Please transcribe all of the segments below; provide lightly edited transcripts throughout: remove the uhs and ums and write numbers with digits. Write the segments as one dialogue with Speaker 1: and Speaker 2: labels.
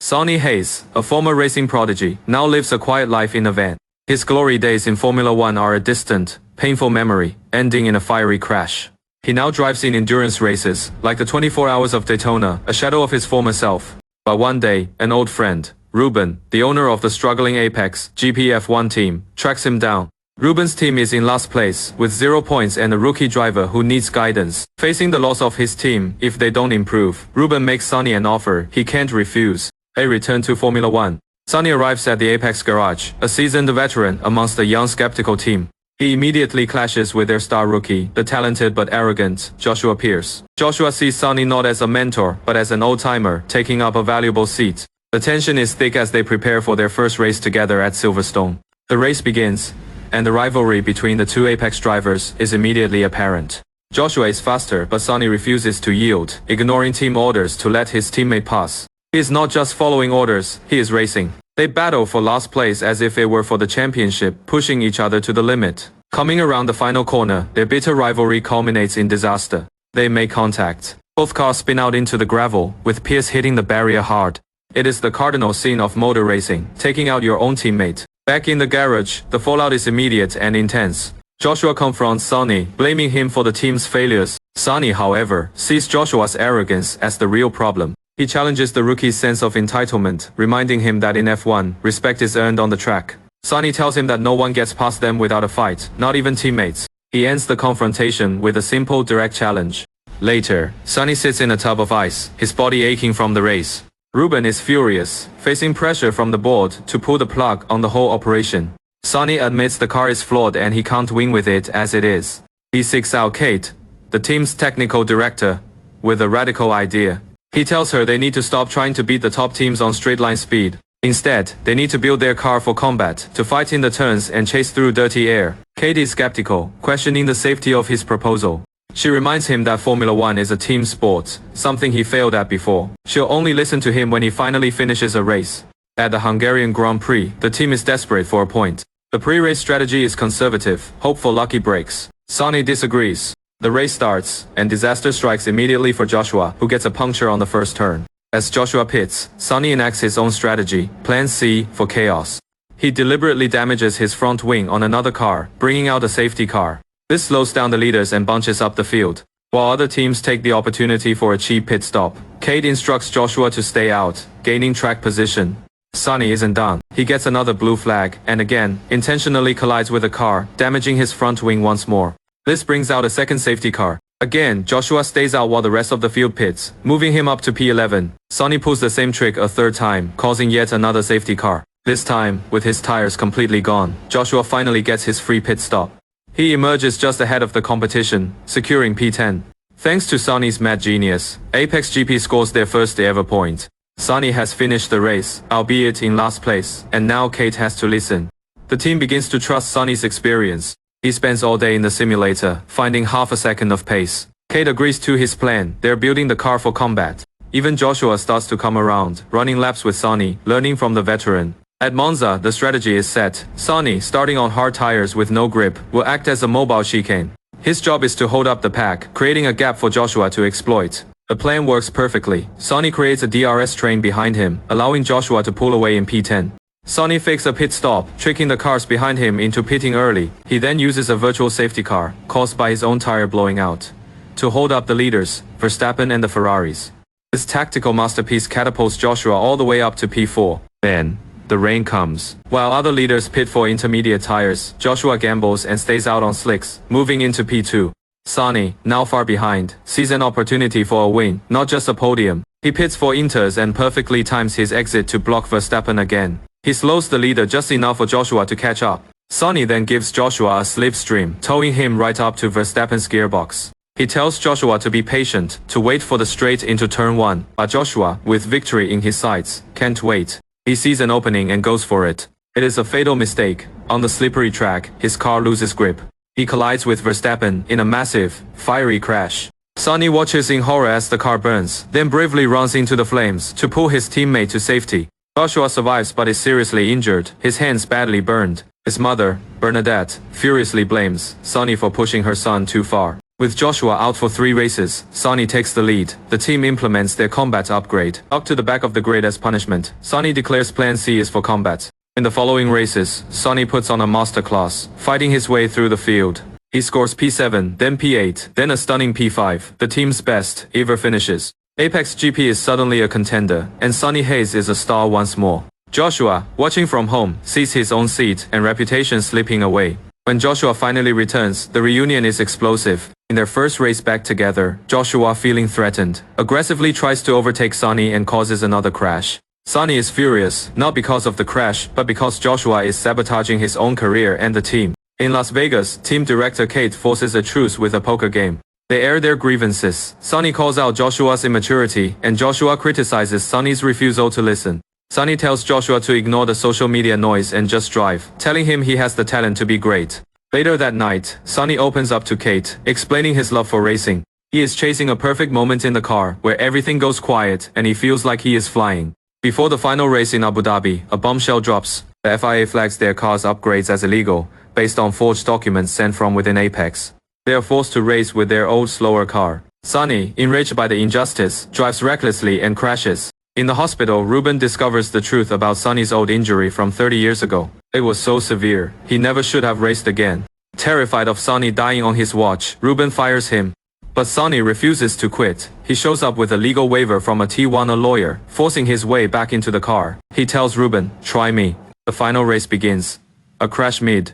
Speaker 1: Sonny Hayes, a former racing prodigy, now lives a quiet life in a van. His glory days in Formula One are a distant, painful memory, ending in a fiery crash. He now drives in endurance races, like the 24 Hours of Daytona, a shadow of his former self. But one day, an old friend, Ruben, the owner of the struggling Apex GP-F1 team, tracks him down. Ruben's team is in last place, with 0 points and a rookie driver who needs guidance. Facing the loss of his team if they don't improve, Ruben makes Sonny an offer he can't refuse: a return to Formula One. Sonny arrives at the Apex garage, a seasoned veteran amongst the young skeptical team. He immediately clashes with their star rookie, the talented but arrogant Joshua Pierce. Joshua sees Sonny not as a mentor, but as an old-timer, taking up a valuable seat. The tension is thick as they prepare for their first race together at Silverstone. The race begins, and the rivalry between the two Apex drivers is immediately apparent. Joshua is faster, but Sonny refuses to yield, ignoring team orders to let his teammate pass. He is not just following orders, he is racing. They battle for last place as if it were for the championship, pushing each other to the limit. Coming around the final corner, their bitter rivalry culminates in disaster. They make contact. Both cars spin out into the gravel, with Pierce hitting the barrier hard. It is the cardinal sin of motor racing, taking out your own teammate. Back in the garage, the fallout is immediate and intense. Joshua confronts Sonny, blaming him for the team's failures. Sonny, however, sees Joshua's arrogance as the real problem. He challenges the rookie's sense of entitlement, reminding him that in F1, respect is earned on the track. Sonny tells him that no one gets past them without a fight, not even teammates. He ends the confrontation with a simple, direct challenge. Later, Sonny sits in a tub of ice, his body aching from the race. Ruben is furious, facing pressure from the board to pull the plug on the whole operation. Sonny admits the car is flawed and he can't win with it as it is. He seeks out Kate, the team's technical director, with a radical idea. He tells her they need to stop trying to beat the top teams on straight-line speed. Instead, they need to build their car for combat, to fight in the turns and chase through dirty air. Kate is skeptical, questioning the safety of his proposal. She reminds him that Formula One is a team sport, something he failed at before. She'll only listen to him when he finally finishes a race. At the Hungarian Grand Prix, the team is desperate for a point. The pre-race strategy is conservative, hope for lucky breaks. Sonny disagrees. The race starts, and disaster strikes immediately for Joshua, who gets a puncture on the first turn. As Joshua pits, Sonny enacts his own strategy, Plan C, for chaos. He deliberately damages his front wing on another car, bringing out a safety car. This slows down the leaders and bunches up the field. While other teams take the opportunity for a cheap pit stop, Kate instructs Joshua to stay out, gaining track position. Sonny isn't done. He gets another blue flag, and again, intentionally collides with a car, damaging his front wing once more. This brings out a second safety car. Again, Joshua stays out while the rest of the field pits, moving him up to P11. Sonny pulls the same trick a third time, causing yet another safety car. This time, with his tires completely gone, Joshua finally gets his free pit stop. He emerges just ahead of the competition, securing P10. Thanks to Sonny's mad genius, Apex GP scores their first ever point. Sonny has finished the race, albeit in last place, and now Kate has to listen. The team begins to trust Sonny's experience. He spends all day in the simulator, finding half a second of pace. Kate agrees to his plan. They're building the car for combat. Even Joshua starts to come around, running laps with Sonny, learning from the veteran. At Monza, the strategy is set. Sonny, starting on hard tires with no grip, will act as a mobile chicane. His job is to hold up the pack, creating a gap for Joshua to exploit. The plan works perfectly. Sonny creates a DRS train behind him, allowing Joshua to pull away in P10. Sonny fakes a pit stop, tricking the cars behind him into pitting early. He then uses a virtual safety car, caused by his own tire blowing out, to hold up the leaders, Verstappen and the Ferraris. This tactical masterpiece catapults Joshua all the way up to P4. Then, the rain comes. While other leaders pit for intermediate tires, Joshua gambles and stays out on slicks, moving into P2. Sonny, now far behind, sees an opportunity for a win, not just a podium. He pits for inters and perfectly times his exit to block Verstappen again. He slows the leader just enough for Joshua to catch up. Sonny then gives Joshua a slipstream, towing him right up to Verstappen's gearbox. He tells Joshua to be patient, to wait for the straight into turn 1, but Joshua, with victory in his sights, can't wait. He sees an opening and goes for it. It is a fatal mistake. On the slippery track, his car loses grip. He collides with Verstappen in a massive, fiery crash. Sonny watches in horror as the car burns, then bravely runs into the flames to pull his teammate to safety. Joshua survives but is seriously injured, his hands badly burned. His mother, Bernadette, furiously blames Sonny for pushing her son too far. With Joshua out for 3 races, Sonny takes the lead. The team implements their combat upgrade. Up to the back of the grid as punishment, Sonny declares Plan C is for combat. In the following races, Sonny puts on a masterclass, fighting his way through the field. He scores P7, then P8, then a stunning P5, the team's best ever finishes. Apex GP is suddenly a contender, and Sonny Hayes is a star once more. Joshua, watching from home, sees his own seat and reputation slipping away. When Joshua finally returns, the reunion is explosive. In their first race back together, Joshua, feeling threatened, aggressively tries to overtake Sonny and causes another crash. Sonny is furious, not because of the crash, but because Joshua is sabotaging his own career and the team. In Las Vegas, team director Kate forces a truce with a poker game. They air their grievances. Sonny calls out Joshua's immaturity, and Joshua criticizes Sonny's refusal to listen. Sonny tells Joshua to ignore the social media noise and just drive, telling him he has the talent to be great. Later that night, Sonny opens up to Kate, explaining his love for racing. He is chasing a perfect moment in the car, where everything goes quiet and he feels like he is flying. Before the final race in Abu Dhabi, a bombshell drops. The FIA flags their car's upgrades as illegal, based on forged documents sent from within Apex. They are forced to race with their old, slower car. Sonny, enraged by the injustice, drives recklessly and crashes. In the hospital, Ruben discovers the truth about Sonny's old injury from 30 years ago. It was so severe, he never should have raced again. Terrified of Sonny dying on his watch, Ruben fires him. But Sonny refuses to quit. He shows up with a legal waiver from a Tijuana lawyer, forcing his way back into the car. He tells Ruben, "Try me." The final race begins. A crash mid.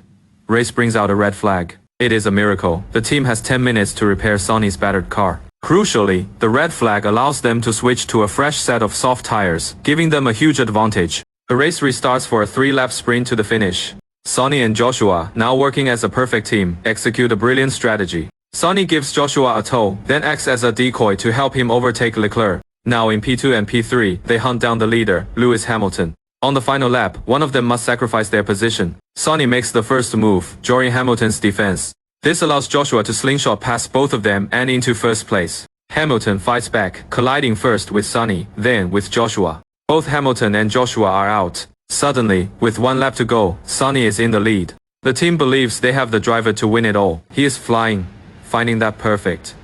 Speaker 1: Race brings out a red flag. It is a miracle. The team has 10 minutes to repair Sonny's battered car. Crucially, the red flag allows them to switch to a fresh set of soft tires, giving them a huge advantage. The race restarts for a 3-lap sprint to the finish. Sonny and Joshua, now working as a perfect team, execute a brilliant strategy. Sonny gives Joshua a tow, then acts as a decoy to help him overtake Leclerc. Now in P2 and P3, they hunt down the leader, Lewis Hamilton. On the final lap, one of them must sacrifice their position. Sonny makes the first move, drawing Hamilton's defense. This allows Joshua to slingshot past both of them and into first place. Hamilton fights back, colliding first with Sonny, then with Joshua. Both Hamilton and Joshua are out. Suddenly, with 1 lap to go, Sonny is in the lead. The team believes they have the driver to win it all. He is flying, finding that perfect,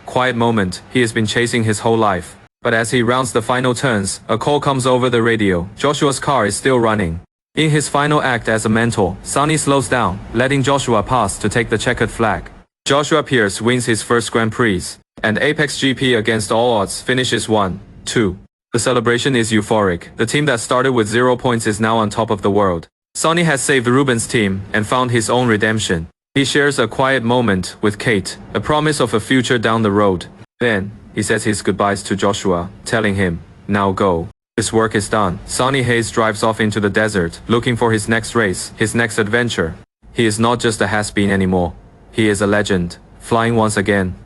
Speaker 1: quiet moment he has been chasing his whole life. But as he rounds the final turns, a call comes over the radio. Joshua's car is still running. In his final act as a mentor, Sonny slows down, letting Joshua pass to take the checkered flag. Joshua Pierce wins his first Grand Prix, and Apex GP against all odds finishes 1-2. The celebration is euphoric. The team that started with 0 points is now on top of the world. Sonny has saved Ruben's team and found his own redemption. He shares a quiet moment with Kate, a promise of a future down the road. Then, he says his goodbyes to Joshua, telling him, "Now go. His work is done." Sonny Hayes drives off into the desert, looking for his next race, his next adventure. He is not just a has-been anymore. He is a legend, flying once again.